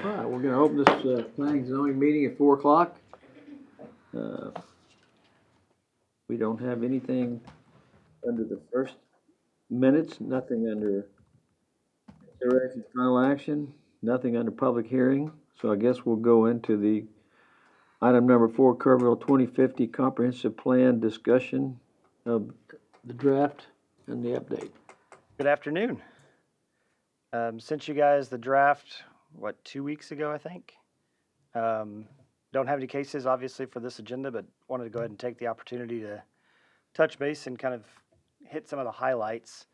All right, we're gonna open this planning and zoning meeting at 4 o'clock. We don't have anything under the first minutes, nothing under consideration final action, nothing under public hearing. So I guess we'll go into the item number 4, Kerrville 2050 Comprehensive Plan discussion of the draft and the update. Good afternoon. Sent you guys the draft, 2 weeks ago, I think. Don't have any cases, obviously, for this agenda, but wanted to go ahead and take the opportunity to touch base and kind of hit some of the highlights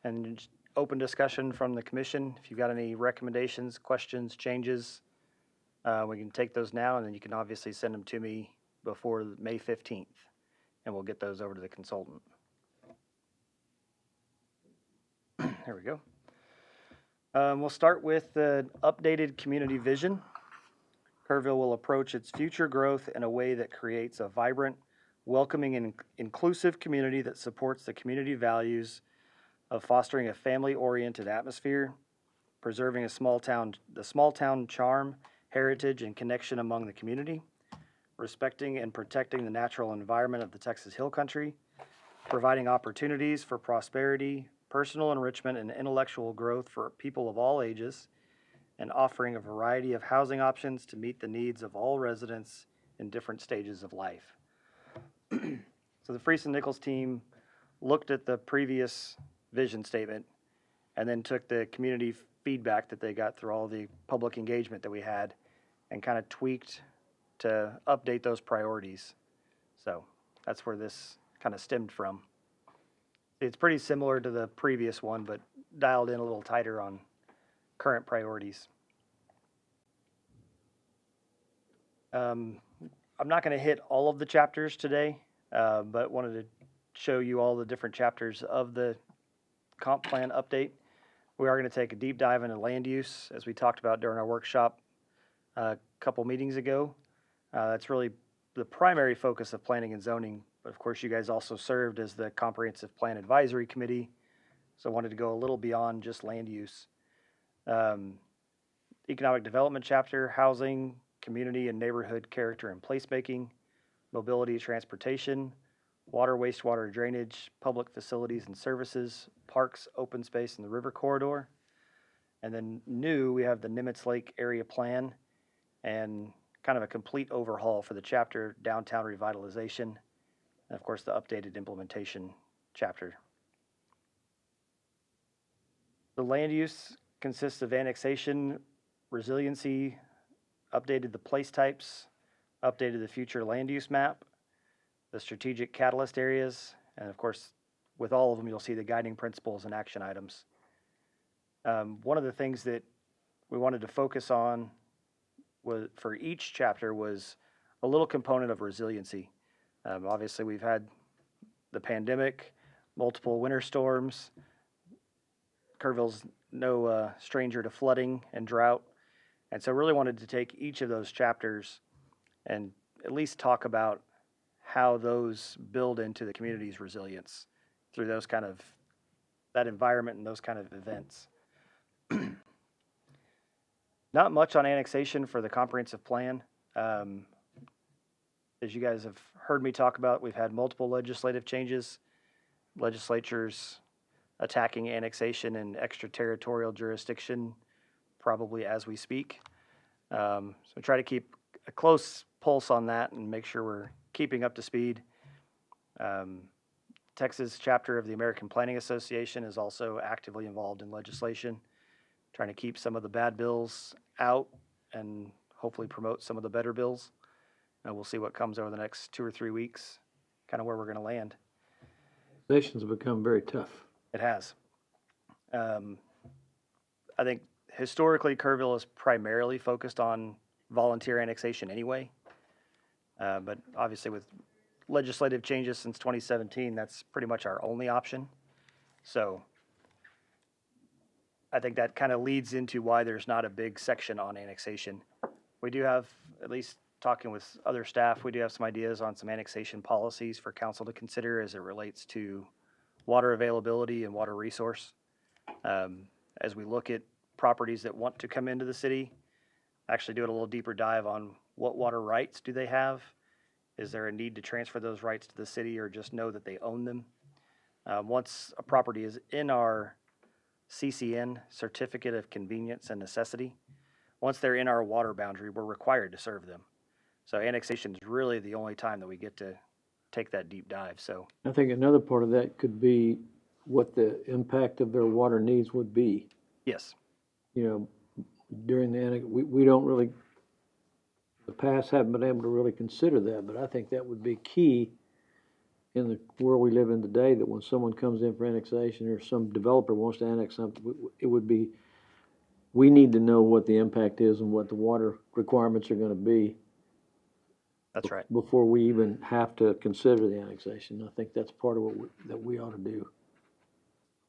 and just open discussion from the commission. If you've got any recommendations, questions, changes, we can take those now, and then you can obviously send them to me before May 15th, and we'll get those over to the consultant. There we go. We'll start with the updated community vision. Kerrville will approach its future growth in a way that creates a vibrant, welcoming, and inclusive community that supports the community values of fostering a family-oriented atmosphere, preserving the small town charm, heritage, and connection among the community, respecting and protecting the natural environment of the Texas Hill Country, providing opportunities for prosperity, personal enrichment, and intellectual growth for people of all ages, and offering a variety of housing options to meet the needs of all residents in different stages of life. So the Freese and Nichols team looked at the previous vision statement and then took the community feedback that they got through all the public engagement that we had and kind of tweaked to update those priorities. So that's where this kind of stemmed from. It's pretty similar to the previous one, but dialed in a little tighter on current priorities. I'm not going to hit all of the chapters today, but wanted to show you all the different chapters of the comp plan update. We are going to take a deep dive into land use, as we talked about during our workshop a couple meetings ago. That's really the primary focus of planning and zoning, but of course you guys also served as the Comprehensive Plan Advisory Committee, so I wanted to go a little beyond just land use. Economic development chapter, housing, community and neighborhood character and placemaking, mobility, transportation, water, wastewater, drainage, public facilities and services, parks, open space, and the river corridor. And then new, we have the Nimitz Lake area plan and kind of a complete overhaul for the chapter, downtown revitalization, and of course the updated implementation chapter. The land use consists of annexation, resiliency, updated the place types, updated the future land use map, the strategic catalyst areas, and of course, with all of them, you'll see the guiding principles and action items. One of the things that we wanted to focus on for each chapter was a little component of resiliency. Obviously, we've had the pandemic, multiple winter storms. Kerrville's no stranger to flooding and drought. And so really wanted to take each of those chapters and at least talk about how those build into the community's resilience through those kind of, that environment and those kind of events. Not much on annexation for the comprehensive plan. As you guys have heard me talk about, we've had multiple legislative changes, legislatures attacking annexation and extraterritorial jurisdiction probably as we speak. So try to keep a close pulse on that and make sure we're keeping up to speed. Texas chapter of the American Planning Association is also actively involved in legislation, trying to keep some of the bad bills out and hopefully promote some of the better bills. And we'll see what comes over the next 2 or 3 weeks, kind of where we're going to land. Relations have become very tough. It has. I think historically, Kerrville is primarily focused on volunteer annexation anyway. But obviously with legislative changes since 2017, that's pretty much our only option. So I think that kind of leads into why there's not a big section on annexation. We do have, at least talking with other staff, we do have some ideas on some annexation policies for council to consider as it relates to water availability and water resource. As we look at properties that want to come into the city, actually doing a little deeper dive on what water rights do they have? Is there a need to transfer those rights to the city or just know that they own them? Once a property is in our CCN, Certificate of Convenience and Necessity, once they're in our water boundary, we're required to serve them. So annexation is really the only time that we get to take that deep dive. So I think another part of that could be what the impact of their water needs would be. yes, You know, during we don't really, the past haven't been able to really consider that, but I think that would be key in the world we live in today, that when someone comes in for annexation or some developer wants to annex something, it would be, we need to know what the impact is and what the water requirements are gonna be that's right. before we even have to consider the annexation. I think that's part of that we ought to do.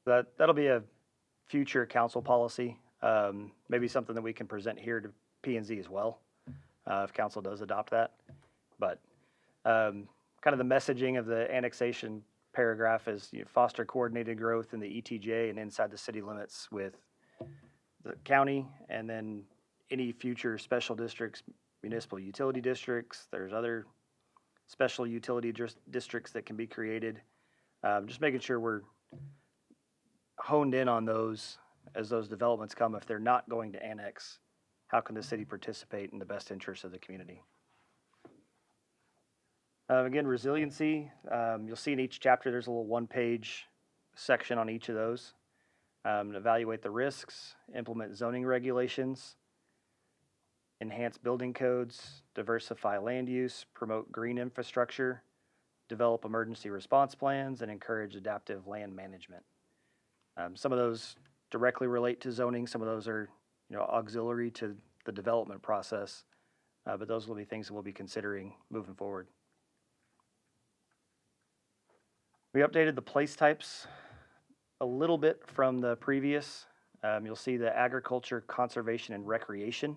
That'll be a future council policy, maybe something that we can present here to P and Z as well, if council does adopt that. But kind of the messaging of the annexation paragraph is foster coordinated growth in the ETJ and inside the city limits with the county, and then any future special districts, municipal utility districts. There's other special utility districts that can be created. Just making sure we're honed in on those as those developments come. If they're not going to annex, how can the city participate in the best interest of the community? Again, resiliency, you'll see in each chapter there's a little one-page section on each of those. Evaluate the risks, implement zoning regulations, enhance building codes, diversify land use, promote green infrastructure, develop emergency response plans, and encourage adaptive land management. Some of those directly relate to zoning. Some of those are, auxiliary to the development process, but those will be things that we'll be considering moving forward. We updated the place types a little bit from the previous. You'll see the agriculture, conservation, and recreation.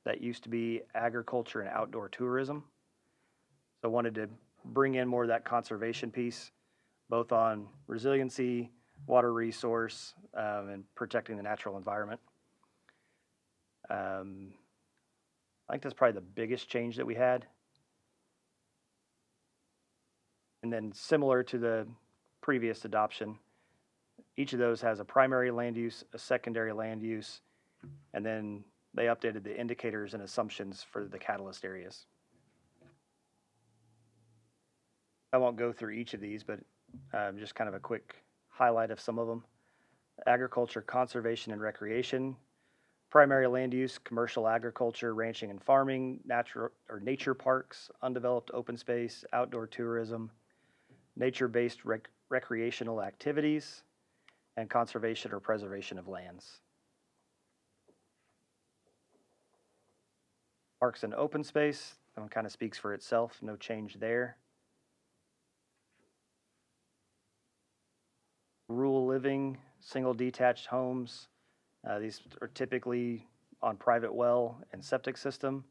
That used to be agriculture and outdoor tourism. So I wanted to bring in more of that conservation piece, both on resiliency, water resource, and protecting the natural environment. I think that's probably the biggest change that we had. And then similar to the previous adoption, each of those has a primary land use, a secondary land use, and then they updated the indicators and assumptions for the catalyst areas. I won't go through each of these, but just kind of a quick highlight of some of them. Agriculture, conservation, and recreation. Primary land use, commercial agriculture, ranching and farming, nature parks, undeveloped open space, outdoor tourism, nature-based recreational activities, and conservation or preservation of lands. Parks and open space, that one kind of speaks for itself, no change there. Rural living, single detached homes. These are typically on private well and septic system.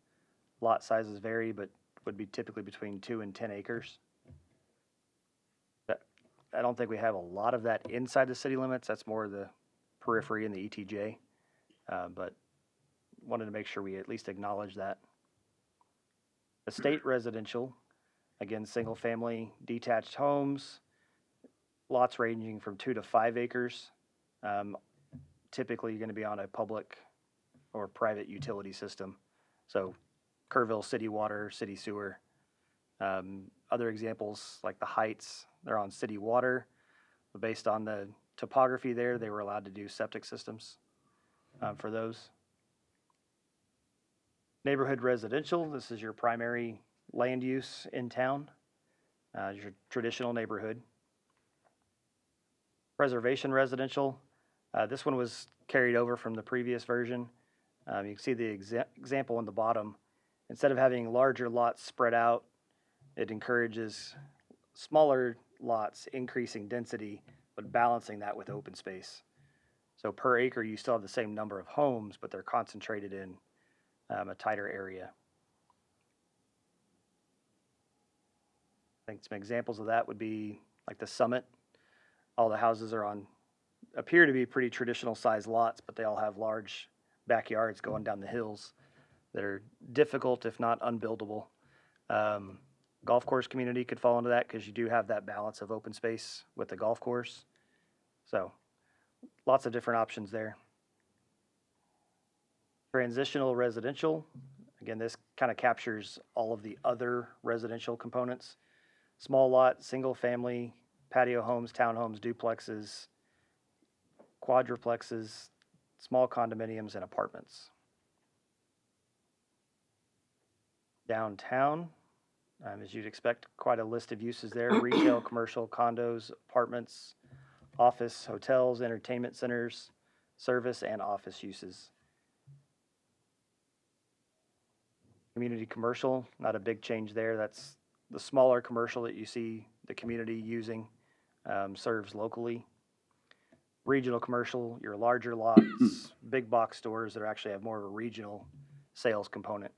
Lot sizes vary, but would be typically between 2 and 10 acres. I don't think we have a lot of that inside the city limits. That's more the periphery in the ETJ, but wanted to make sure we at least acknowledge that. Estate residential, again, single family detached homes, lots ranging from 2 to 5 acres. Typically, you're going to be on a public or private utility system. So Kerrville City Water, City Sewer. Other examples like the Heights, they're on city water. But based on the topography there, they were allowed to do septic systems for those. Neighborhood residential, this is your primary land use in town, your traditional neighborhood. Preservation residential, this one was carried over from the previous version. You can see the example on the bottom. Instead of having larger lots spread out, it encourages smaller lots, increasing density, but balancing that with open space. So per acre, you still have the same number of homes, but they're concentrated in a tighter area. I think some examples of that would be like the Summit. All the houses are appear to be pretty traditional size lots, but they all have large backyards going down the hills. that are difficult, if not unbuildable. Golf course community could fall into that because you do have that balance of open space with the golf course. So lots of different options there. Transitional residential, again, this kind of captures all of the other residential components. Small lot, single family, patio homes, townhomes, duplexes, quadruplexes, small condominiums, and apartments. Downtown, as you'd expect, quite a list of uses there: retail, commercial, condos, apartments, office, hotels, entertainment centers, service, and office uses. Community commercial, not a big change there. That's the smaller commercial that you see the community using, serves locally. Regional commercial, your larger lots, big box stores that actually have more of a regional sales component.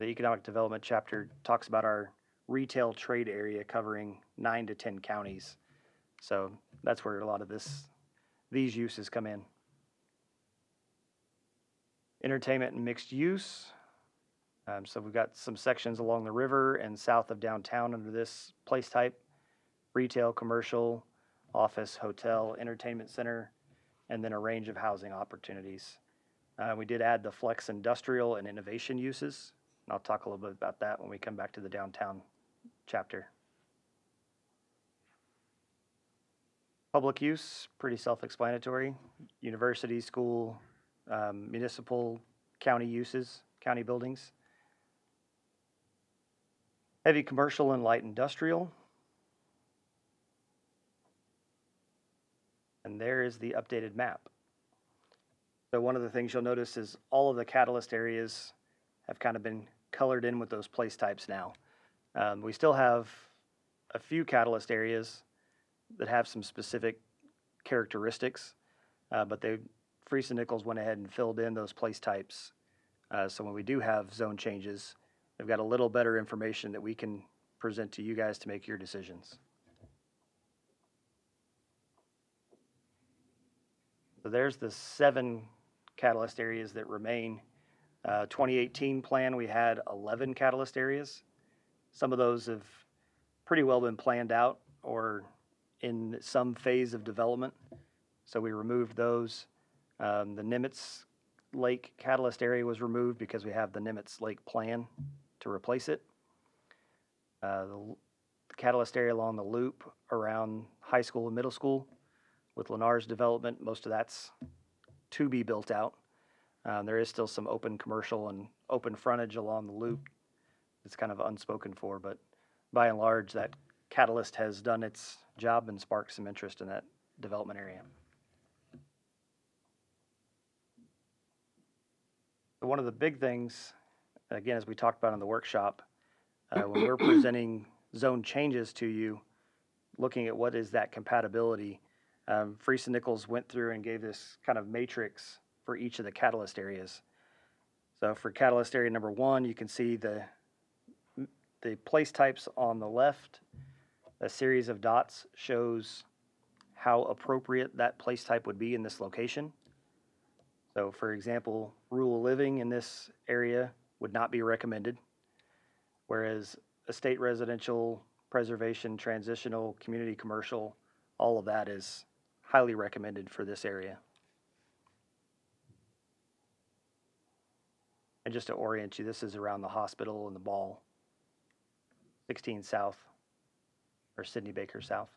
The economic development chapter talks about our retail trade area covering 9 to 10 counties. So that's where a lot of these uses come in. Entertainment and mixed use. So we've got some sections along the river and south of downtown under this place type: retail, commercial, office, hotel, entertainment center, and then a range of housing opportunities. We did add the flex industrial and innovation uses. And I'll talk a little bit about that when we come back to the downtown chapter. Public use, pretty self-explanatory. University, school, municipal, county uses, county buildings. Heavy commercial and light industrial. And there is the updated map. So one of the things you'll notice is all of the catalyst areas have kind of been colored in with those place types now. We still have a few catalyst areas that have some specific characteristics, but Freese and Nichols went ahead and filled in those place types. So when we do have zone changes, we've got a little better information that we can present to you guys to make your decisions. So there's the 7 catalyst areas that remain. 2018 plan, we had 11 catalyst areas. Some of those have pretty well been planned out or in some phase of development. So we removed those. The Nimitz Lake catalyst area was removed because we have the Nimitz Lake plan to replace it. The catalyst area along the loop around high school and middle school with Lennar's development, most of that's to be built out. There is still some open commercial and open frontage along the loop. It's kind of unspoken for, but by and large, that catalyst has done its job and sparked some interest in that development area. So one of the big things, again, as we talked about in the workshop, when we're presenting zone changes to you, looking at what is that compatibility, Freese and Nichols went through and gave this kind of matrix for each of the catalyst areas. So for catalyst area number 1, you can see the place types on the left. A series of dots shows how appropriate that place type would be in this location. So for example, rural living in this area would not be recommended, whereas estate residential, preservation, transitional, community commercial, all of that is highly recommended for this area. And just to orient you, this is around the hospital and the ball, 16 South, or Sidney Baker South.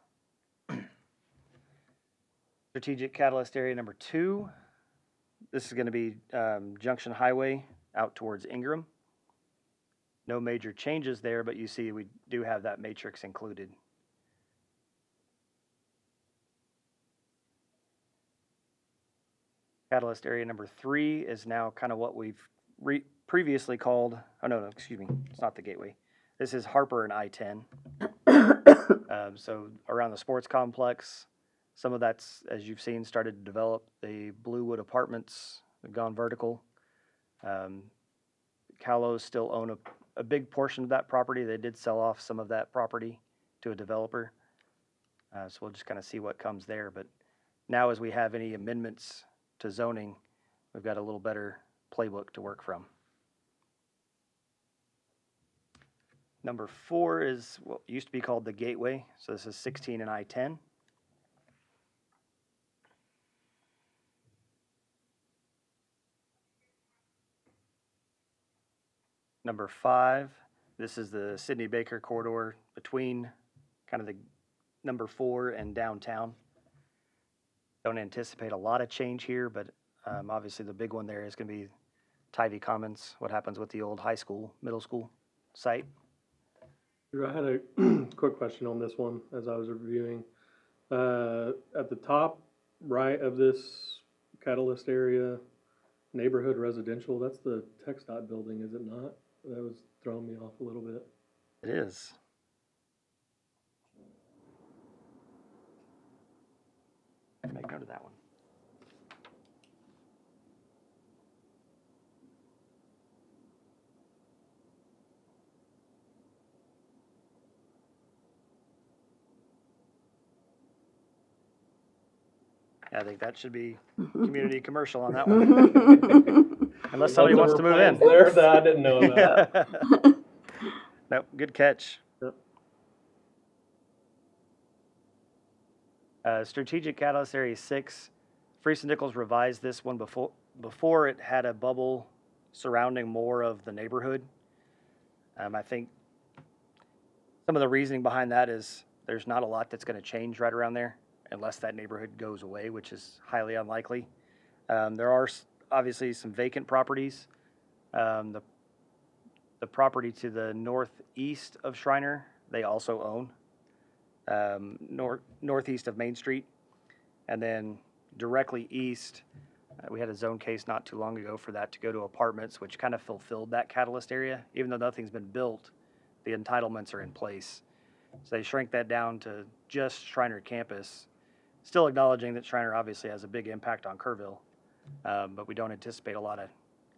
Strategic catalyst area number 2. This is going to be Junction Highway out towards Ingram. No major changes there, but you see we do have that matrix included. Catalyst area number 3 is now kind of what we've previously called, excuse me, it's not the Gateway. This is Harper and I-10. So around the sports complex, some of that's, as you've seen, started to develop. The Bluewood Apartments have gone vertical. Callows still own a big portion of that property. They did sell off some of that property to a developer. So we'll just kind of see what comes there. But now as we have any amendments to zoning, we've got a little better playbook to work from. Number 4 is what used to be called the Gateway. So this is 16 and I-10. Number 5, this is the Sidney Baker corridor between kind of the number 4 and downtown. Don't anticipate a lot of change here, but obviously the big one there is going to be Tivy Commons, what happens with the old high school, middle school site. Drew, I had a quick question on this one as I was reviewing. At the top right of this catalyst area, neighborhood residential, that's the TxDOT building, is it not? That was throwing me off a little bit. It is. Make note of that one. I think that should be community commercial on that one. Unless somebody wants to move in. There, that I didn't know about. Nope, good catch. Yep. Strategic Catalyst Area 6, Freese and Nichols revised this one before it had a bubble surrounding more of the neighborhood. I think some of the reasoning behind that is there's not a lot that's going to change right around there unless that neighborhood goes away, which is highly unlikely. There are obviously some vacant properties. The property to the northeast of Shriner, they also own, northeast of Main Street. And then directly east, we had a zone case not too long ago for that to go to apartments, which kind of fulfilled that catalyst area. Even though nothing's been built, the entitlements are in place. So they shrank that down to just Shriner campus, still acknowledging that Shriner obviously has a big impact on Kerrville, but we don't anticipate a lot of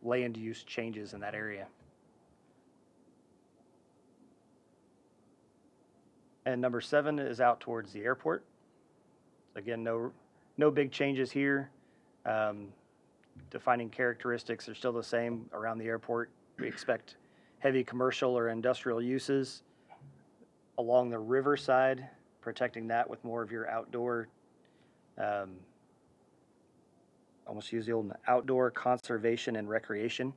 land use changes in that area. And number 7 is out towards the airport. Again, no big changes here. Defining characteristics are still the same around the airport. We expect heavy commercial or industrial uses along the riverside, protecting that with more of your outdoor, almost use the old outdoor conservation and recreation.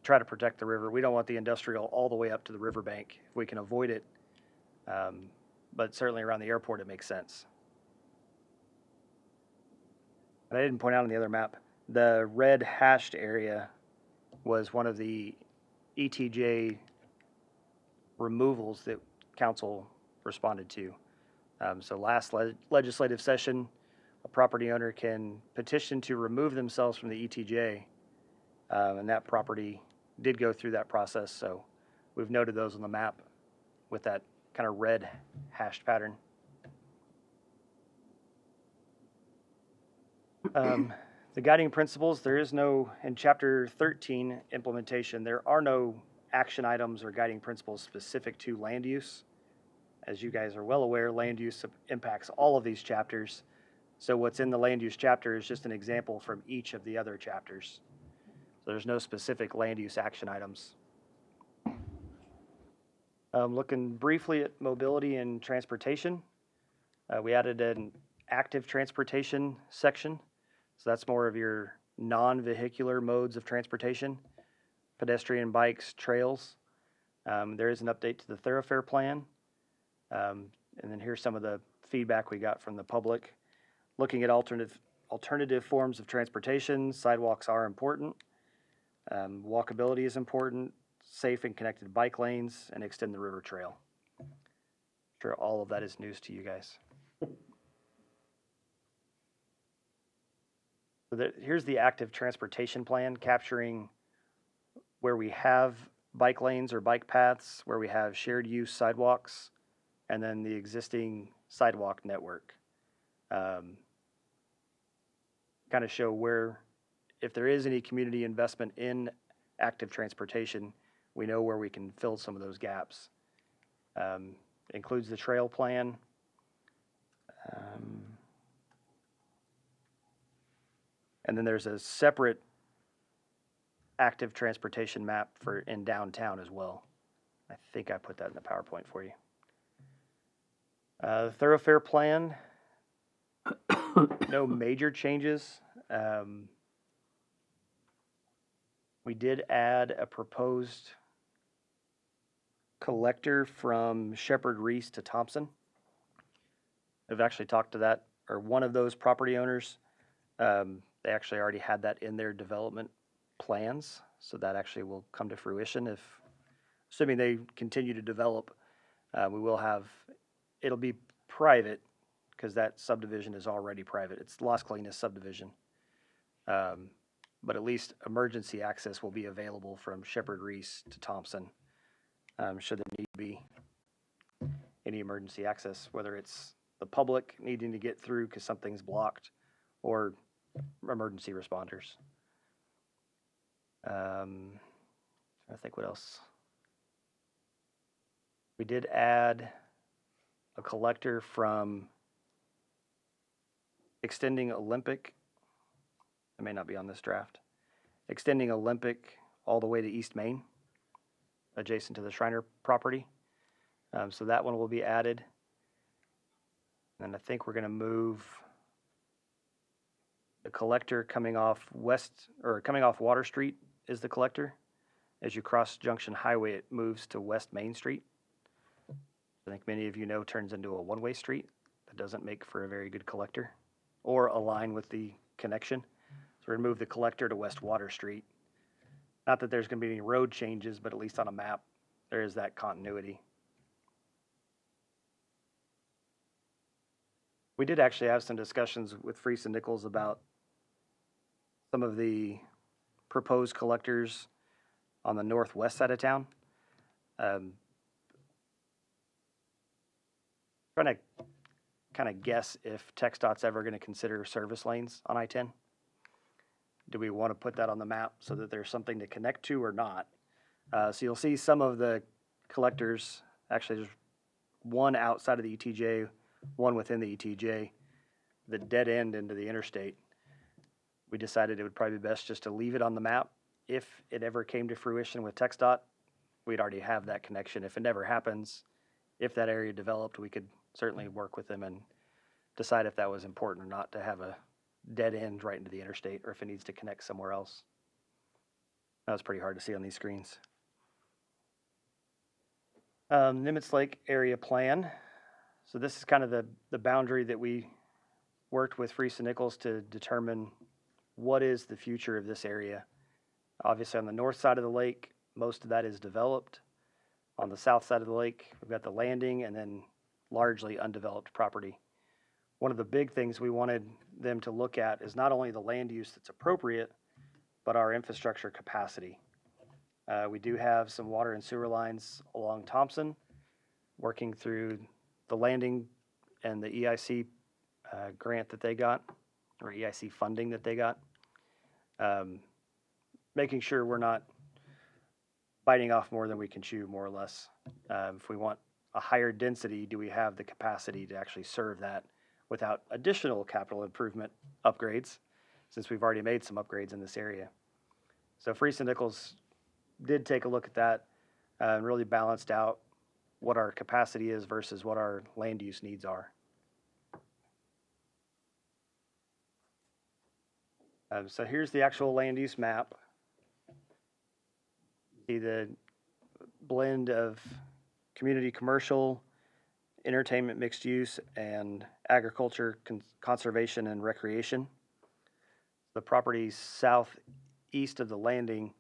Try to protect the river. We don't want the industrial all the way up to the riverbank if we can avoid it. But certainly around the airport, it makes sense. But I didn't point out on the other map, the red hashed area was one of the ETJ removals that council responded to. So last legislative session, a property owner can petition to remove themselves from the ETJ, and that property did go through that process. So we've noted those on the map with that kind of red hashed pattern. The guiding principles, there is no, in Chapter 13 implementation, there are no action items or guiding principles specific to land use. As you guys are well aware, land use impacts all of these chapters. So what's in the land use chapter is just an example from each of the other chapters. So there's no specific land use action items. Looking briefly at mobility and transportation, we added an active transportation section. So that's more of your non-vehicular modes of transportation, pedestrian, bikes, trails. There is an update to the thoroughfare plan. And then here's some of the feedback we got from the public. Looking at alternative forms of transportation, sidewalks are important. Walkability is important. Safe and connected bike lanes, and extend the river trail. I'm sure all of that is news to you guys. So here's the active transportation plan, capturing where we have bike lanes or bike paths, where we have shared use sidewalks, and then the existing sidewalk network. Kind of show where, if there is any community investment in active transportation, we know where we can fill some of those gaps. Includes the trail plan. And then there's a separate active transportation map for in downtown as well. I think I put that in the PowerPoint for you. The thoroughfare plan, no major changes. We did add a proposed collector from Shepherd Reese to Thompson. I've actually talked to that, or one of those property owners. They actually already had that in their development plans, so that actually will come to fruition if, assuming they continue to develop. We will have, it'll be private because that subdivision is already private. It's Las Colinas subdivision. But at least emergency access will be available from Shepherd Reese to Thompson, should there need to be any emergency access, whether it's the public needing to get through because something's blocked or emergency responders. I think what else? We did add a collector from extending Olympic. It may not be on this draft. Extending Olympic all the way to East Main, adjacent to the Shriner property. So that one will be added. And I think we're going to move the collector coming off Water Street is the collector. As you cross Junction Highway, it moves to West Main Street. I think many of you know turns into a one-way street. That doesn't make for a very good collector or align with the connection. So we're going to move the collector to West Water Street. Not that there's going to be any road changes, but at least on a map, there is that continuity. We did actually have some discussions with Freese and Nichols about some of the proposed collectors on the northwest side of town. Trying to kind of guess if TxDOT's ever going to consider service lanes on I-10. Do we want to put that on the map so that there's something to connect to or not? So you'll see some of the collectors, actually there's one outside of the ETJ, one within the ETJ, the dead end into the interstate. We decided it would probably be best just to leave it on the map. If it ever came to fruition with TxDOT, we'd already have that connection. If it never happens, if that area developed, we could certainly work with them and decide if that was important or not to have a dead end right into the interstate or if it needs to connect somewhere else. That was pretty hard to see on these screens. Nimitz Lake area plan. So this is kind of the boundary that we worked with Freese and Nichols to determine what is the future of this area. Obviously on the north side of the lake, most of that is developed. On the south side of the lake, we've got the landing and then largely undeveloped property. One of the big things we wanted them to look at is not only the land use that's appropriate, but our infrastructure capacity. We do have some water and sewer lines along Thompson, working through the landing and the EIC grant that they got, or EIC funding that they got. Making sure we're not biting off more than we can chew, more or less. If we want a higher density, do we have the capacity to actually serve that without additional capital improvement upgrades, since we've already made some upgrades in this area? So Freese and Nichols did take a look at that and really balanced out what our capacity is versus what our land use needs are. So here's the actual land use map. See the blend of community commercial, entertainment mixed use, and agriculture, conservation, and recreation. The property southeast of the landing,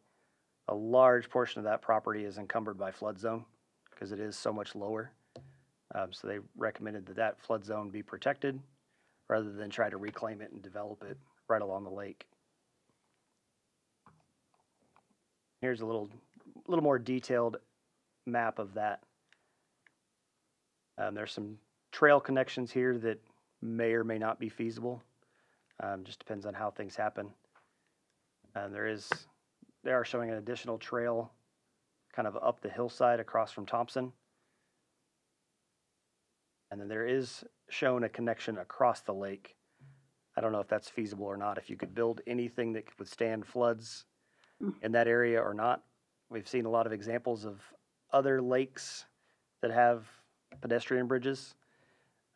a large portion of that property is encumbered by flood zone because it is so much lower. So they recommended that that flood zone be protected rather than try to reclaim it and develop it right along the lake. Here's a little more detailed map of that. There's some trail connections here that may or may not be feasible. Just depends on how things happen. They are showing an additional trail kind of up the hillside across from Thompson. And then there is shown a connection across the lake. I don't know if that's feasible or not. If you could build anything that could withstand floods in that area or not. We've seen a lot of examples of other lakes that have pedestrian bridges,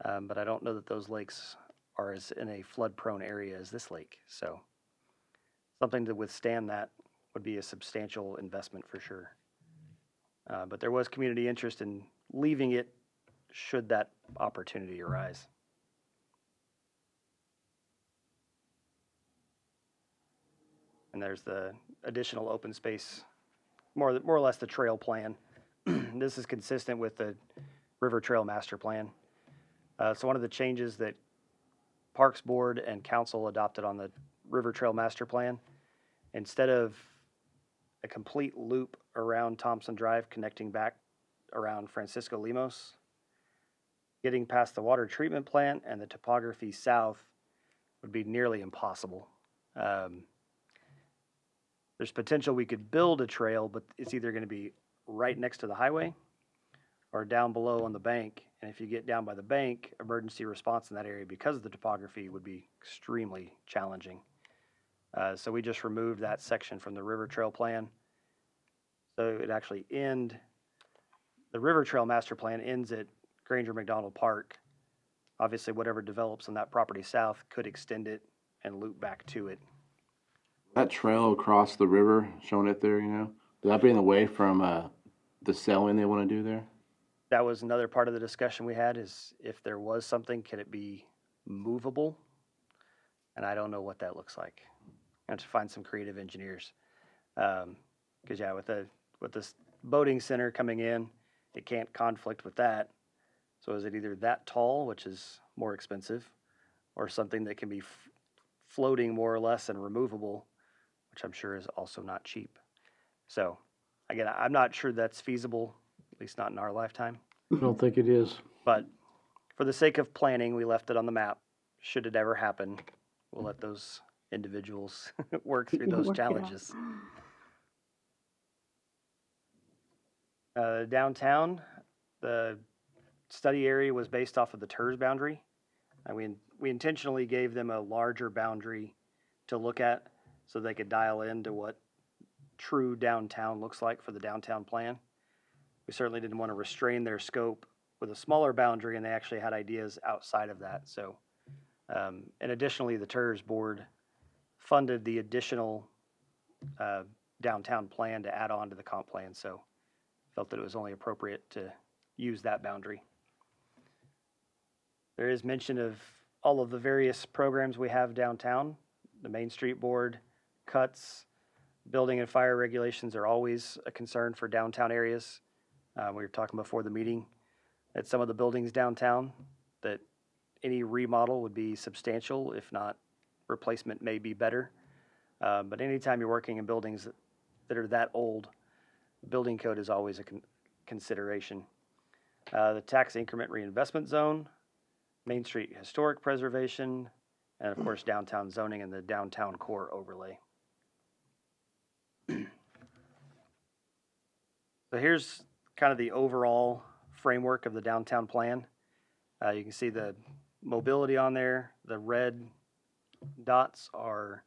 but I don't know that those lakes are as in a flood-prone area as this lake. So something to withstand that would be a substantial investment for sure. But there was community interest in leaving it should that opportunity arise. And there's the additional open space, more or less the trail plan. This is consistent with the River Trail Master Plan. So one of the changes that Parks Board and Council adopted on the River Trail Master Plan, instead of a complete loop around Thompson Drive connecting back around Francisco Limos, getting past the water treatment plant and the topography south would be nearly impossible. There's potential we could build a trail, but it's either going to be right next to the highway or down below on the bank. And if you get down by the bank, emergency response in that area because of the topography would be extremely challenging. So we just removed that section from the River Trail Plan. So it actually the River Trail Master Plan ends at Granger McDonald Park. Obviously, whatever develops on that property south could extend it and loop back to it. That trail across the river, showing it there, would that be in the way from the selling they want to do there? That was another part of the discussion we had, is if there was something, can it be movable? And I don't know what that looks like. I have to find some creative engineers. Because yeah, with this boating center coming in, it can't conflict with that. So is it either that tall, which is more expensive, or something that can be floating more or less and removable, which I'm sure is also not cheap. So again, I'm not sure that's feasible, at least not in our lifetime. I don't think it is. But for the sake of planning, we left it on the map. Should it ever happen, we'll let those individuals work through those Work it out. challenges. Downtown, the study area was based off of the TERS boundary. And we intentionally gave them a larger boundary to look at so they could dial into what true downtown looks like for the downtown plan. We certainly didn't want to restrain their scope with a smaller boundary, and they actually had ideas outside of that. So, and additionally, the TERS board funded the additional downtown plan to add on to the comp plan. So felt that it was only appropriate to use that boundary. There is mention of all of the various programs we have downtown. The Main Street Board, cuts, building and fire regulations are always a concern for downtown areas. We were talking before the meeting at some of the buildings downtown that any remodel would be substantial, if not replacement may be better. But anytime you're working in buildings that are that old, building code is always a consideration. The tax increment reinvestment zone, Main Street historic preservation, and of course downtown zoning and the downtown core overlay. So here's kind of the overall framework of the downtown plan. You can see the mobility on there. The red dots are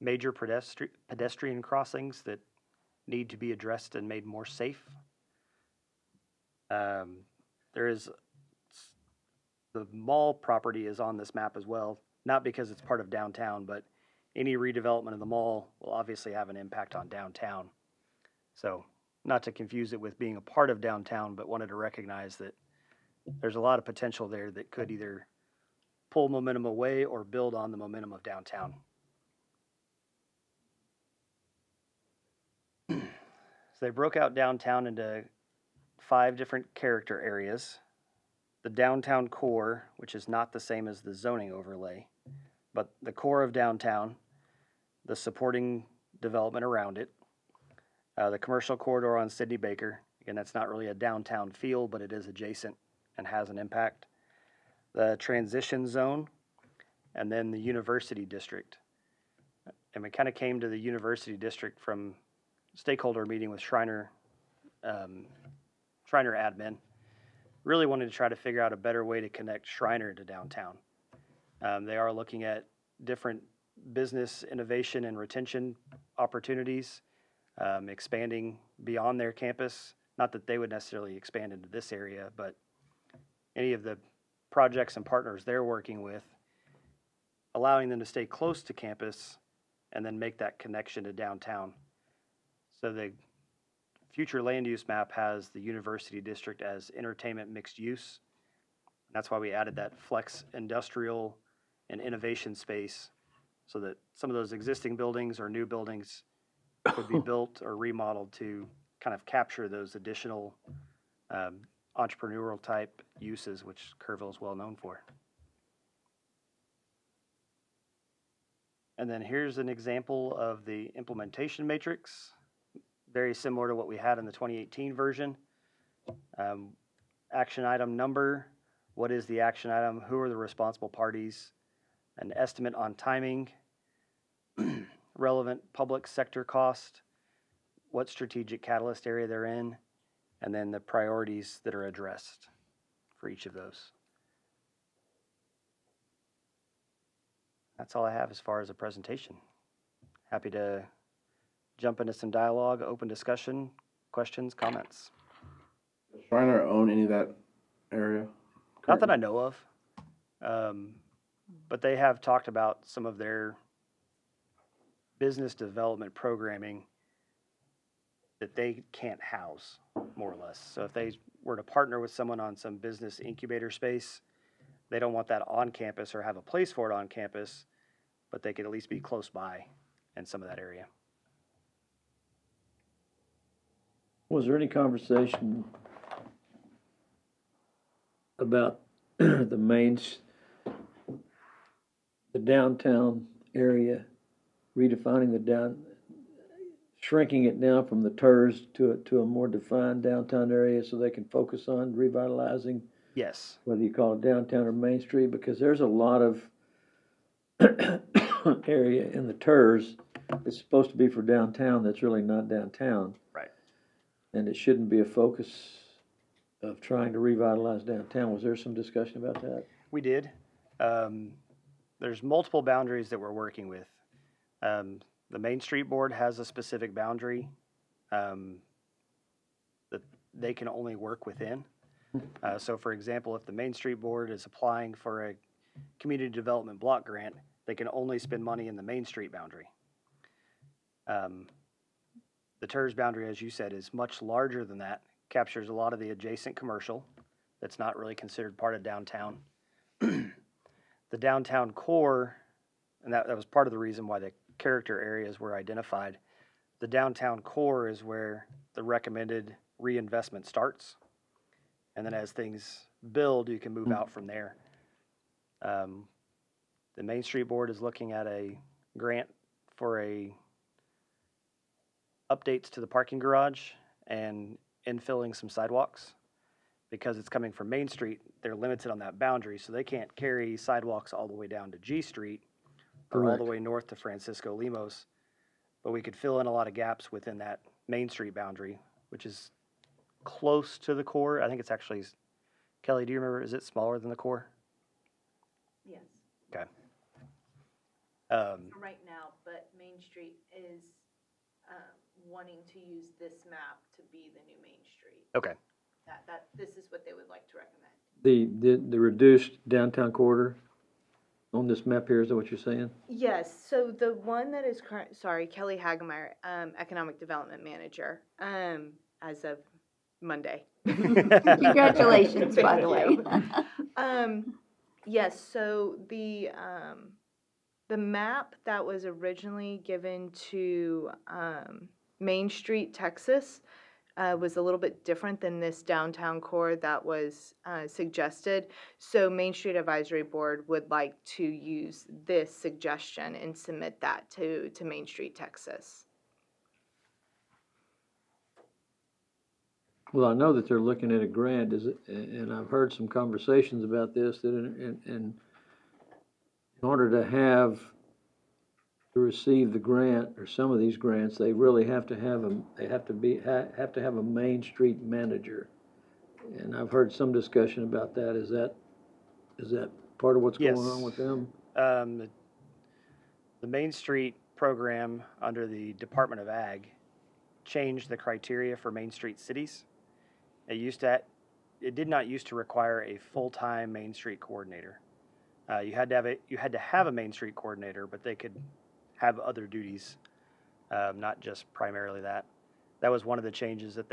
major pedestrian crossings that need to be addressed and made more safe. There is the mall property is on this map as well, not because it's part of downtown, but any redevelopment of the mall will obviously have an impact on downtown. So not to confuse it with being a part of downtown, but wanted to recognize that there's a lot of potential there that could either pull momentum away or build on the momentum of downtown. So they broke out downtown into 5 different character areas. The downtown core, which is not the same as the zoning overlay, but the core of downtown, the supporting development around it, the commercial corridor on Sidney Baker. Again, that's not really a downtown feel, but it is adjacent and has an impact. The transition zone, and then the university district. And we kind of came to the university district from stakeholder meeting with Shriner admin. Really wanted to try to figure out a better way to connect Shriner to downtown. They are looking at different business innovation and retention opportunities, expanding beyond their campus. Not that they would necessarily expand into this area, but any of the projects and partners they're working with, allowing them to stay close to campus and then make that connection to downtown. So the future land use map has the university district as entertainment mixed use. That's why we added that flex industrial and innovation space, so that some of those existing buildings or new buildings could be built or remodeled to kind of capture those additional entrepreneurial type uses, which Kerrville is well known for. And then here's an example of the implementation matrix, very similar to what we had in the 2018 version. Action item number, what is the action item, who are the responsible parties, an estimate on timing, relevant public sector cost, what strategic catalyst area they're in, and then the priorities that are addressed for each of those. That's all I have as far as a presentation. Happy to jump into some dialogue, open discussion, questions, comments. Does Shriner own any of that area? Not that I know of, but they have talked about some of their business development programming that they can't house, more or less. So if they were to partner with someone on some business incubator space, they don't want that on campus or have a place for it on campus, but they could at least be close by in some of that area. Was there any conversation about the downtown area, redefining shrinking it down from the TERS to a more defined downtown area so they can focus on revitalizing, Yes. whether you call it downtown or Main Street? Because there's a lot of area in the TERS that's supposed to be for downtown that's really not downtown. Right. And it shouldn't be a focus of trying to revitalize downtown. Was there some discussion about that? We did. There's multiple boundaries that we're working with. The Main Street Board has a specific boundary that they can only work within. So for example, if the Main Street Board is applying for a community development block grant, they can only spend money in the Main Street boundary. The TERS boundary, as you said, is much larger than that, captures a lot of the adjacent commercial that's not really considered part of downtown. The downtown core, and that was part of the reason why the character areas were identified. The downtown core is where the recommended reinvestment starts. And then as things build, you can move out from there. The Main Street Board is looking at a grant for updates to the parking garage and infilling some sidewalks. Because it's coming from Main Street, they're limited on that boundary, so they can't carry sidewalks all the way down to G Street or all the way north to Francisco Lemos. But we could fill in a lot of gaps within that Main Street boundary, which is close to the core. I think it's actually, Kelly, do you remember, is it smaller than the core? Yes, Okay. for right now, but Main Street is wanting to use this map to be the new Main Street. Okay. This is what they would like to recommend. The reduced downtown corridor on this map here, is that what you're saying? Yes, so the one that is Kelly Hagemeyer, Economic Development Manager, as of Monday. Congratulations, by the way. Yes, so the map that was originally given to Main Street, Texas, was a little bit different than this downtown core that was suggested. So Main Street Advisory Board would like to use this suggestion and submit that to Main Street, Texas. Well, I know that they're looking at a grant, and I've heard some conversations about this, that in order to receive the grant, or some of these grants, they really have to have a Main Street manager. And I've heard some discussion about that. Is that part of what's going on with them? The The Main Street program under the Department of Ag changed the criteria for Main Street cities. It did not used to require a full-time Main Street coordinator. You had to have a Main Street coordinator, but they could have other duties, not just primarily that. That was one of the changes that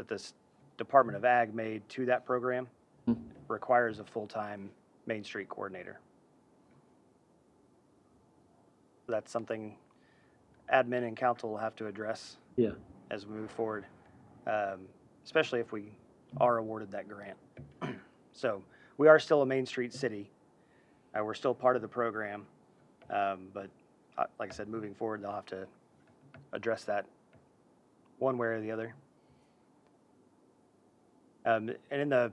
this Department of Ag made to that program. Requires a full-time Main Street coordinator. That's something admin and council will have to address Yeah. as we move forward, especially if we are awarded that grant. So we are still a Main Street city. We're still part of the program, but like I said, moving forward, they'll have to address that one way or the other. And in the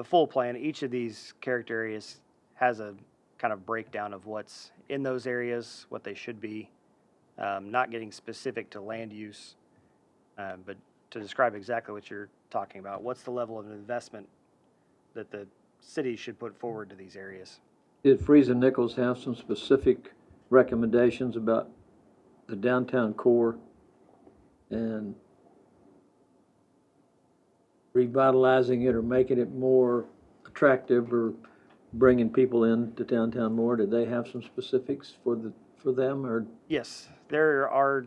full plan, each of these character areas has a kind of breakdown of what's in those areas, what they should be, not getting specific to land use, but to describe exactly what you're talking about. What's the level of investment that the city should put forward to these areas? Did Friesen Nichols have some specific recommendations about the downtown core and revitalizing it or making it more attractive or bringing people into downtown more? Did they have some specifics for them, or? Yes, there are,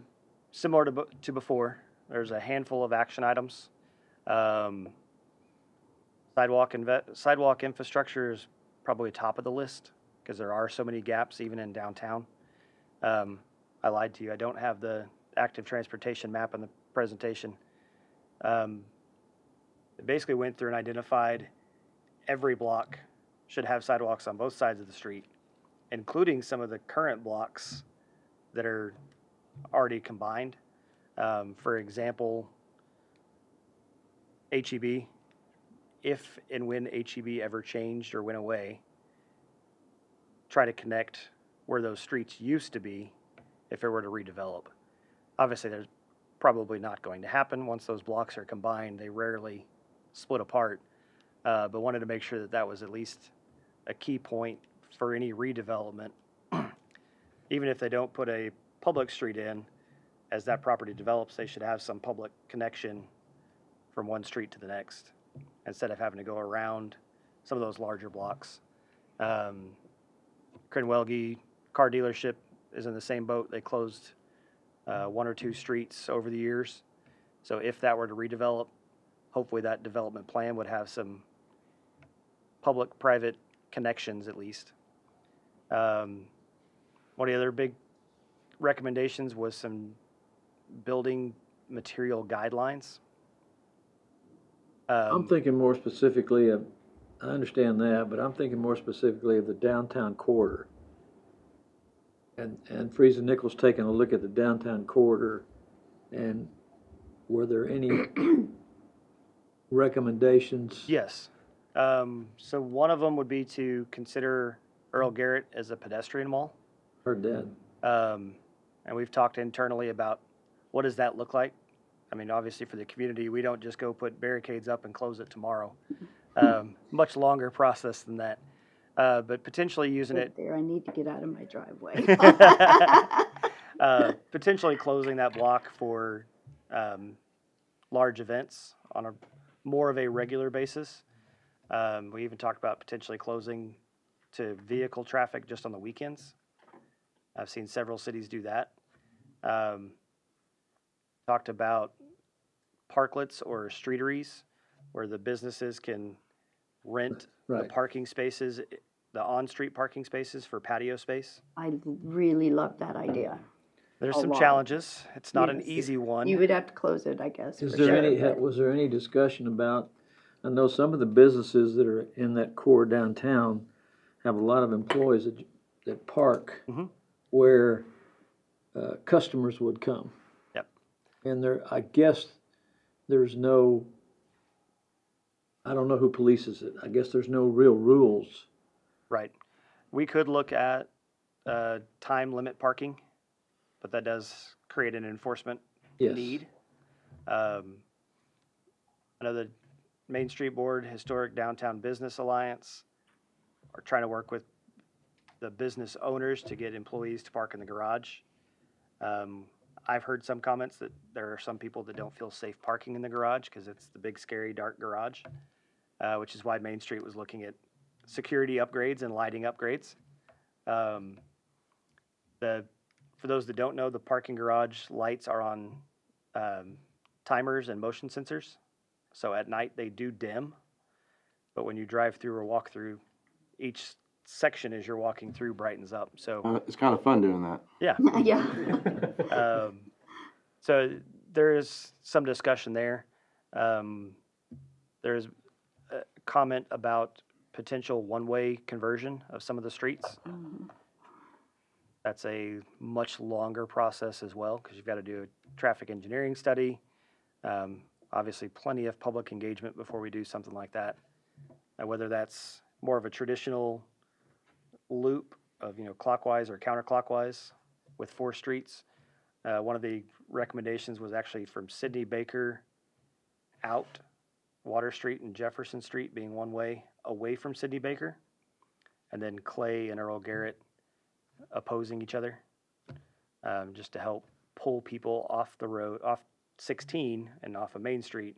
similar to before, there's a handful of action items. Sidewalk infrastructure is probably top of the list because there are so many gaps even in downtown. I lied to you. I don't have the active transportation map in the presentation. It basically went through and identified every block should have sidewalks on both sides of the street, including some of the current blocks that are already combined. For example, HEB, if and when HEB ever changed or went away, try to connect where those streets used to be if it were to redevelop. Obviously, there's probably not going to happen once those blocks are combined. They rarely split apart, but wanted to make sure that that was at least a key point for any redevelopment. Even if they don't put a public street in, as that property develops, they should have some public connection from one street to the next, instead of having to go around some of those larger blocks. Crenwelge car dealership is in the same boat. They closed one or two streets over the years. So if that were to redevelop, hopefully that development plan would have some public-private connections at least. One of the other big recommendations was some building material guidelines. I'm thinking more specifically of, I understand that, but I'm thinking more specifically of the downtown corridor. And Friesen Nichols taking a look at the downtown corridor, and were there any recommendations? Yes. So one of them would be to consider Earl Garrett as a pedestrian mall. Heard that. And we've talked internally about what does that look like. I mean, obviously for the community, we don't just go put barricades up and close it tomorrow. Much longer process than that. But potentially using it. There, I need to get out of my driveway. Potentially closing that block for large events on a more of a regular basis. We even talked about potentially closing to vehicle traffic just on the weekends. I've seen several cities do that. Talked about parklets or streeteries where the businesses can rent the Right. parking spaces, the on-street parking spaces for patio space. I really love that idea. There's A some lot. challenges. It's not an Yes. easy one. You would have to close it, I guess. Is for there sure, any, but- was there any discussion about, I know some of the businesses that are in that core downtown have a lot of employees that park Mhm. where customers would come. Yep. And I guess there's no, I don't know who polices it. I guess there's no real rules. Right. We could look at time limit parking, but that does create an enforcement Yes. need. I know the Main Street Board, Historic Downtown Business Alliance are trying to work with the business owners to get employees to park in the garage. I've heard some comments that there are some people that don't feel safe parking in the garage because it's the big, scary, dark garage, which is why Main Street was looking at security upgrades and lighting upgrades. For those that don't know, the parking garage lights are on timers and motion sensors. So at night they do dim, but when you drive through or walk through, each section as you're walking through brightens up. So It's kind of fun doing that. yeah. Yeah. So there is some discussion there. There's a comment about potential one-way conversion of some of the streets. That's a much longer process as well, because you've got to do a traffic engineering study. Obviously, plenty of public engagement before we do something like that. Whether that's more of a traditional loop of, clockwise or counterclockwise with 4 streets. One of the recommendations was actually from Sidney Baker out, Water Street and Jefferson Street being one way away from Sidney Baker, and then Clay and Earl Garrett opposing each other, just to help pull people off the road, off 16 and off of Main Street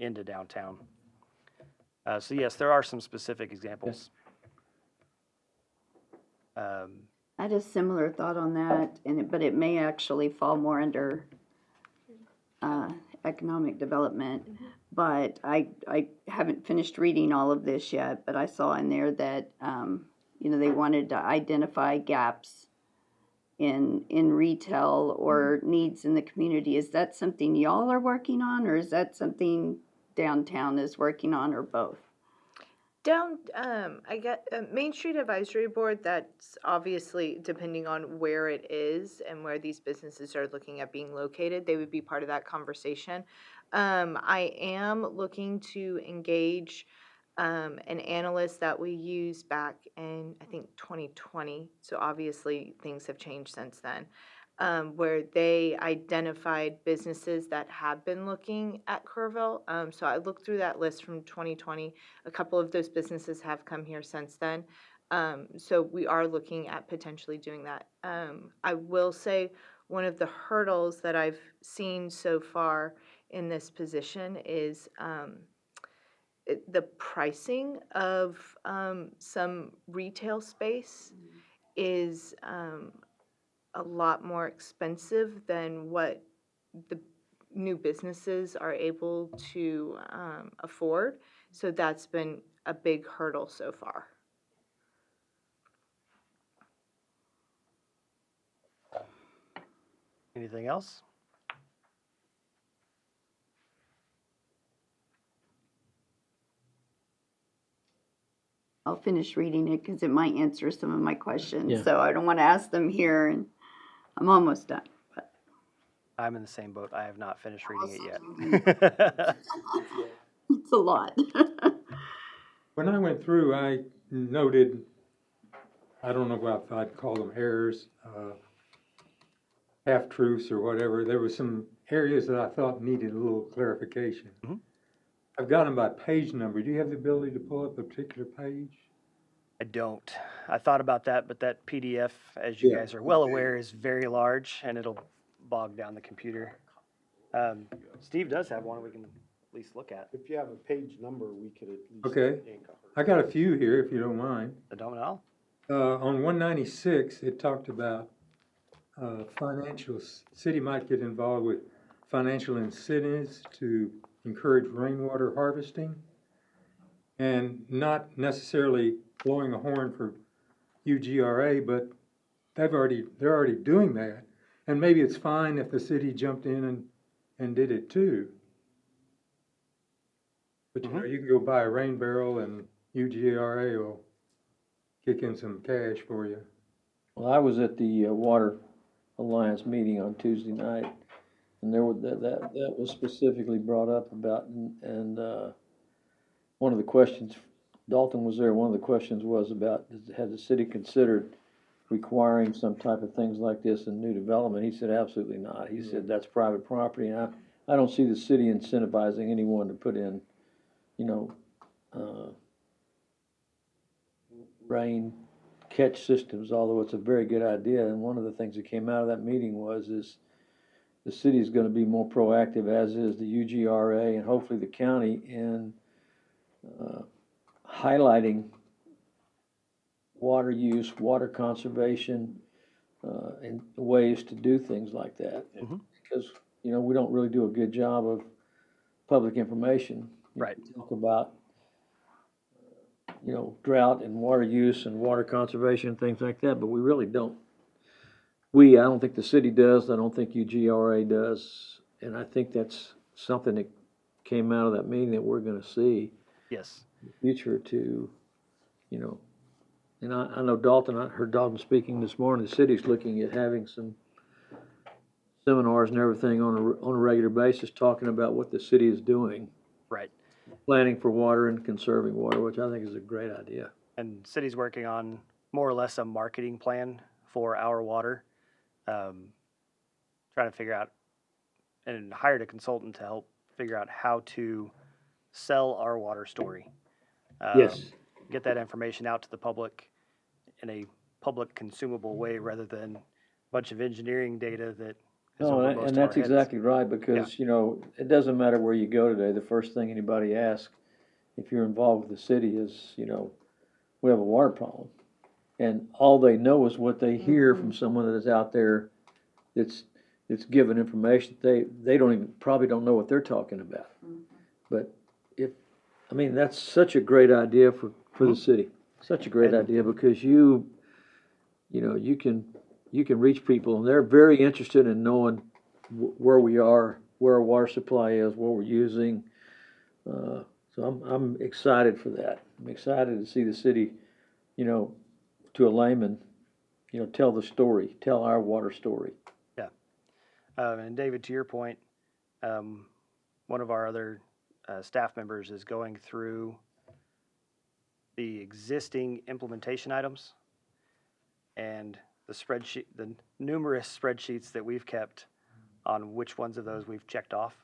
into downtown. So yes, there are some specific examples. I had a similar thought on that, but it may actually fall more under economic development. But I haven't finished reading all of this yet, but I saw in there that, they wanted to identify gaps in retail or needs in the community. Is that something y'all are working on, or is that something downtown is working on, or both? I get Main Street Advisory Board. That's obviously depending on where it is and where these businesses are looking at being located. They would be part of that conversation. I am looking to engage an analyst that we used back in, I think, 2020. So obviously things have changed since then. Where they identified businesses that have been looking at Kerrville. So I looked through that list from 2020. A couple of those businesses have come here since then. So we are looking at potentially doing that. I will say one of the hurdles that I've seen so far in this position is the pricing of some retail space is a lot more expensive than what the new businesses are able to afford. So that's been a big hurdle so far. Anything else? I'll finish reading it because it might answer some of my questions. Yeah. So I don't want to ask them here, and I'm almost done. But I'm in the same boat. I have not finished reading it yet. it's a lot. When I went through, I noted, I don't know if I'd call them errors, half-truths or whatever. There were some areas that I thought needed a little clarification. Mhm. I've got them by page number. Do you have the ability to pull up a particular page? I don't. I thought about that, but that PDF, as you Yeah. guys are well aware, is very large and it'll bog down the computer. Steve does have one we can at least look at. If you have a page number, we could at least. Okay. I got a few here, if you don't mind. I don't know. On 196, it talked about city might get involved with financial incentives to encourage rainwater harvesting, and not necessarily blowing a horn for UGRA, but they're already doing that, and maybe it's fine if the city jumped in and did it too. But you can go buy a rain barrel and UGRA will kick in some cash for you. Well, I was at the Water Alliance meeting on Tuesday night, and there was that was specifically brought up about, and one of the questions, Dalton was there, one of the questions was about, had the city considered requiring some type of things like this in new development? He said absolutely not. He said that's private property, and I don't see the city incentivizing anyone to put in, rain catch systems, although it's a very good idea. And one of the things that came out of that meeting is the city is gonna be more proactive, as is the UGRA and hopefully the county, in highlighting water use, water conservation, and ways to do things like that. Mhm. Because, you know, we don't really do a good job of public information. Right. We talk about, you know, drought and water use and water conservation, things like that, but we really don't. I don't think the city does, I don't think UGRA does, and I think that's something that came out of that meeting that we're gonna see Yes. in the future to, you know, and I know Dalton, I heard Dalton speaking this morning, the city's looking at having some seminars and everything on a regular basis, talking about what the city is doing, Right. planning for water and conserving water, which I think is a great idea. And city's working on more or less a marketing plan for our water. Trying to figure out and hired a consultant to help figure out how to sell our water story. Yes. Get that information out to the public in a public consumable way rather than a bunch of engineering data that is No, over and most of that's our heads. exactly right, because, you know, it doesn't matter where you go today, the first thing anybody asks, if you're involved with the city, is, you know, we have a water problem. And all they know is what they hear from someone that is out there that's given information. They don't even, probably don't know what they're talking about. But I mean, that's such a great idea for the city, such a great idea, because you know, you can reach people, and they're very interested in knowing where we are, where our water supply is, what we're using. So I'm excited for that. I'm excited to see the city, you know, to a layman, you know, tell the story, tell our water story. Yeah. And David, to your point, one of our other staff members is going through the existing implementation items and the numerous spreadsheets that we've kept on which ones of those we've checked off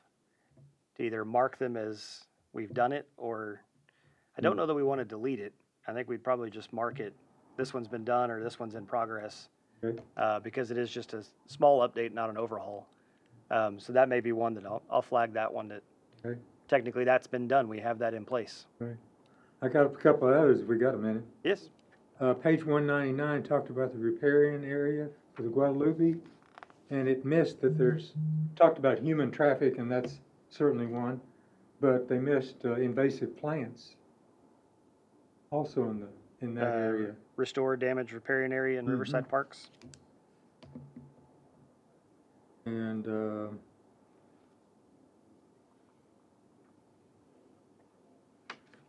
to either mark them as we've done it, or I don't know that we want to delete it. I think we'd probably just mark it, this one's been done or this one's in progress, Okay. because it is just a small update, not an overhaul. So that may be one that I'll flag that one that Okay. technically that's been done. We have that in place. I got a couple of others, if we got a minute. Yes. Page 199 talked about the riparian area for the Guadalupe, and it missed that talked about human traffic, and that's certainly one, but they missed invasive plants also in that area. Restore damaged riparian area in Riverside Parks. And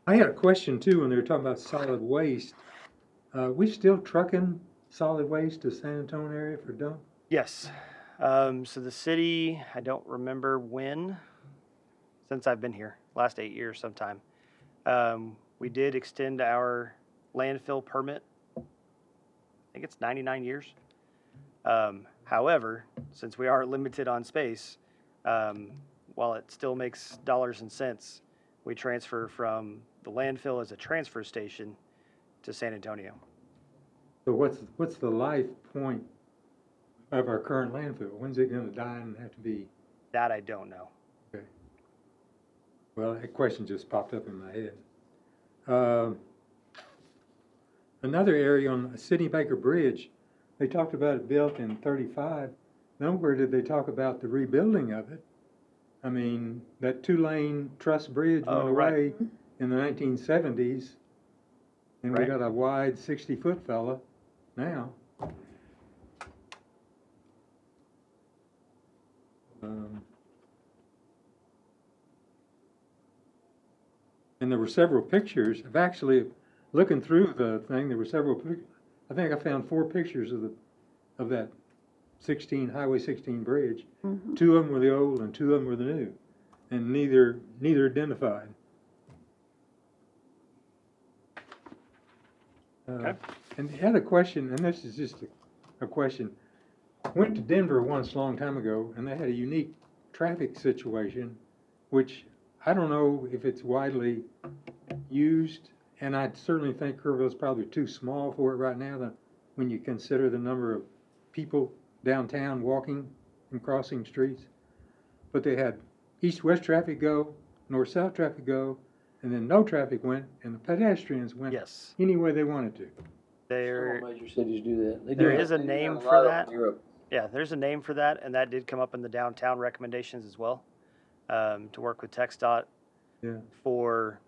I had a question too when they were talking about solid waste. We still trucking solid waste to San Antonio area for dump? Yes. So the city, I don't remember when, since I've been here, last 8 years sometime. We did extend our landfill permit. I think it's 99 years. However, since we are limited on space, while it still makes dollars and cents, we transfer from the landfill as a transfer station to San Antonio. So what's the life point of our current landfill? When's it gonna die and have to be? That I don't know. Okay. Well, that question just popped up in my head. Another area on Sidney Baker Bridge, they talked about it built in 35. Nowhere did they talk about the rebuilding of it. I mean, that 2-lane truss bridge went away in the 1970s, and we got a wide 60-foot fella now. And there were several pictures of actually looking through the thing. There were several pictures. I think I found 4 pictures of that Highway 16 bridge. 2 of them were the old and 2 of them were the new, and neither identified. Okay. And the other question, and this is just a question. Went to Denver once a long time ago, and they had a unique traffic situation, which I don't know if it's widely used And I certainly think Kerrville's probably too small for it right now, when you consider the number of people downtown walking and crossing streets. But they had east-west traffic go, north-south traffic go, and then no traffic went, and the pedestrians went Yes, any way they wanted to. there, Several major cities do that. They do there that- is a they do name a for lot that. in Europe. yeah, there's a name for that, and that did come up in the downtown recommendations as well, to work with TxDOT Yeah. for,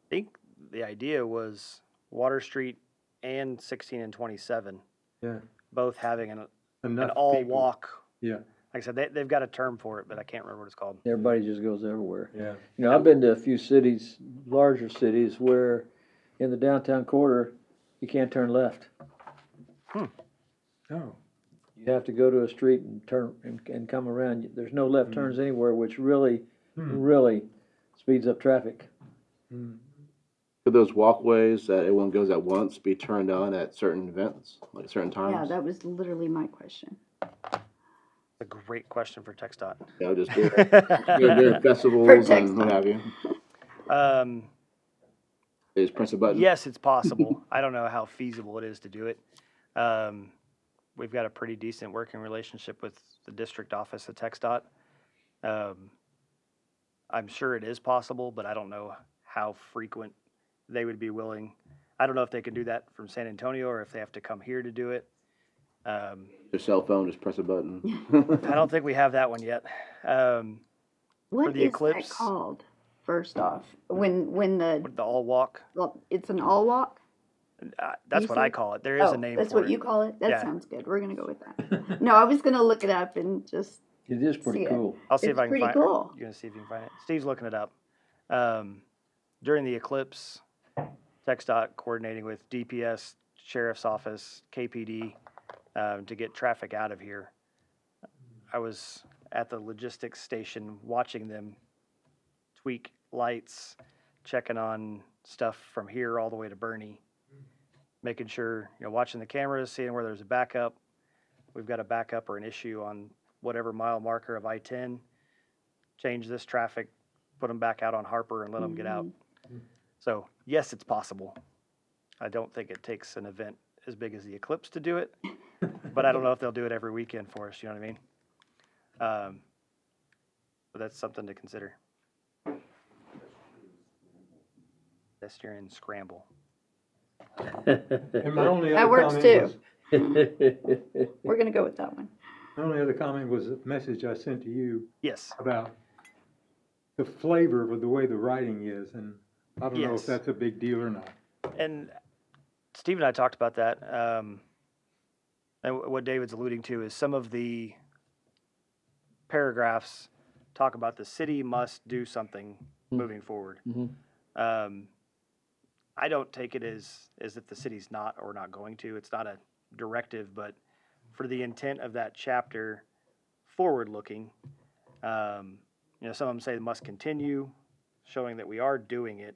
I think the idea was Water Street and 16 and 27, Yeah. both having an Enough all people. walk. Yeah, Like I said, they've got a term for it, but I can't remember what it's called. Everybody just goes everywhere. yeah. You know, I've been to a few cities, larger cities, where in the downtown quarter, you can't turn left. Oh, You have to go to a street and turn and come around. There's no left turns anywhere, which really, really speeds up traffic. Could those walkways that everyone goes at once be turned on at certain events, like certain Yeah, times? that was literally my question. A great question for TxDOT. Yeah, just during festivals and what have you. They just press a button. Yes, it's possible. I don't know how feasible it is to do it. We've got a pretty decent working relationship with the district office at TxDOT. I'm sure it is possible, but I don't know how frequent they would be willing. I don't know if they can do that from San Antonio or if they have to come here to do it. Your cell phone, just press a button. I don't think we have that one yet. What the is Eclipse. that called, first off? When the, With the all walk, well, it's an all walk? that's You what I said- call it. There is Oh, a name that's for what it. you call it? That Yeah. sounds good. We're gonna go with that. No, I was gonna look it up and just, It is pretty See it. cool. I'll see if It's I can pretty find cool. You're gonna see if you can find it. Steve's looking it up. During the eclipse, TxDOT coordinating with DPS, Sheriff's Office, KPD, to get traffic out of here. I was at the logistics station watching them tweak lights, checking on stuff from here all the way to Bernie, making sure, watching the cameras, seeing where there's a backup. We've got a backup or an issue on whatever mile marker of I-10, change this traffic, put them back out on Harper and let them get out. So yes, it's possible. I don't think it takes an event as big as the Eclipse to do it, but I don't know if they'll do it every weekend for us, you know what I mean? But that's something to consider. Pedestrian scramble. And my only That other works comment too. was, we're gonna go with that one. my only other comment was a message I sent to you Yes, about the flavor of the way the writing is, and I don't know Yes. if that's a big deal or not. and Steve and I talked about that. And what David's alluding to is some of the paragraphs talk about the city must do something moving forward. Mhm. I don't take it as if the city's not or not going to. It's not a directive, but for the intent of that chapter, forward-looking, some of them say it must continue, showing that we are doing it.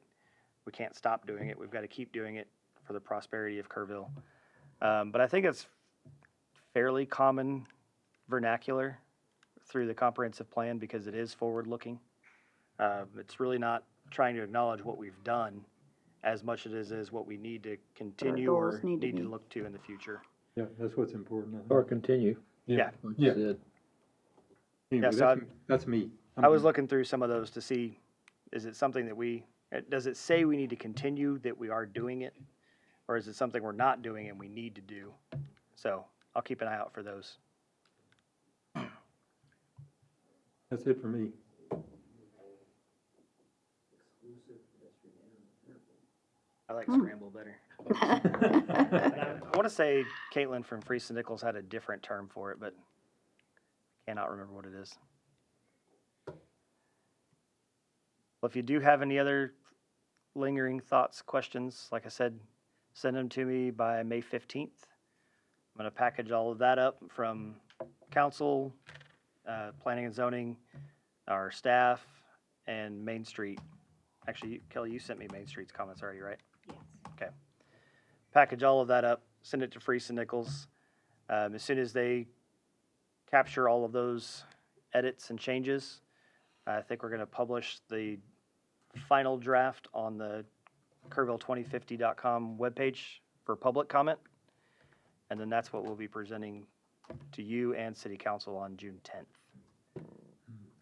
We can't stop doing it. We've got to keep doing it for the prosperity of Kerrville. But I think it's fairly common vernacular through the comprehensive plan because it is forward-looking. It's really not trying to acknowledge what we've done as much as it is what we need to continue or goals need to need to be. look to in the future. Yeah, that's what's important. I think. Or continue. Yeah. Like you Yeah. said. Anyway, so that's me. I was looking through some of those to see, is it something that does it say we need to continue that we are doing it? Or is it something we're not doing and we need to do? So I'll keep an eye out for those. That's it for me. I like scramble better. I want to say Caitlin from Freese and Nichols had a different term for it, but cannot remember what it is. Well, if you do have any other lingering thoughts, questions, like I said, send them to me by May 15th. I'm going to package all of that up from council, planning and zoning, our staff, and Main Street. Actually, Kelly, you sent me Main Street's comments already, right? Yes. Okay. Package all of that up, send it to Freese and Nichols. As soon as they capture all of those edits and changes, I think we're going to publish the final draft on the kerrville2050.com webpage for public comment. And then that's what we'll be presenting to you and city council on June 10th.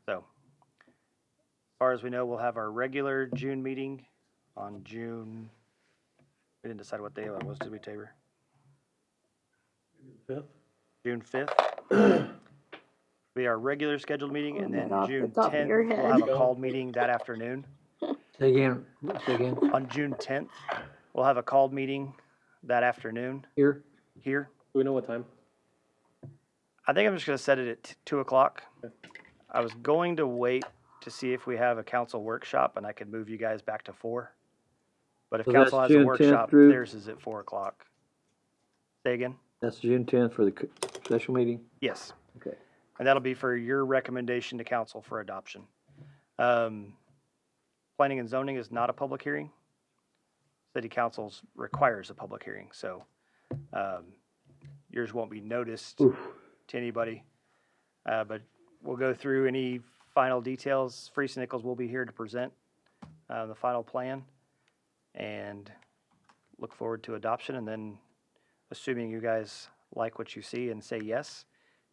So, as far as we know, we'll have our regular June meeting on June, we didn't decide what day that was, did we, Tabor? Fifth? June 5th. Be our regular scheduled meeting, and then Off the June top of 10th, your we'll have a head. called meeting that afternoon. Say again, On June 10th, we'll have a called meeting that afternoon here? here. Do we know what time? I think I'm just gonna set it at 2 o'clock. Okay. I was going to wait to see if we have a council workshop and I could move you guys back to 4. But if So council that's has a June 10th, workshop, Drew? theirs is at 4 o'clock. Say again? That's June 10th for the special meeting? Yes. Okay. And that'll be for your recommendation to council for adoption. Planning and zoning is not a public hearing. City council's requires a public hearing, so yours won't be noticed Oof. to anybody. But we'll go through any final details. Freese and Nichols will be here to present the final plan and look forward to adoption. And then assuming you guys like what you see and say yes,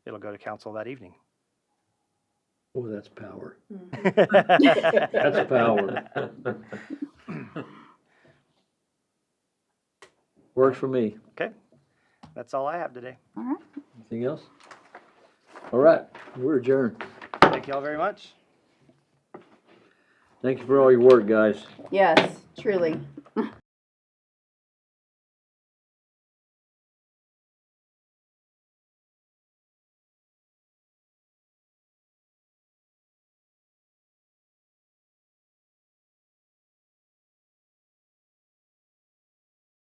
it'll go to council that evening. Oh, that's power. That's That's power. Works for me. Okay, that's all I have today. All right. Anything else? All right, we're adjourned. Thank you all very much. Thank you for all your work, guys. Yes, truly.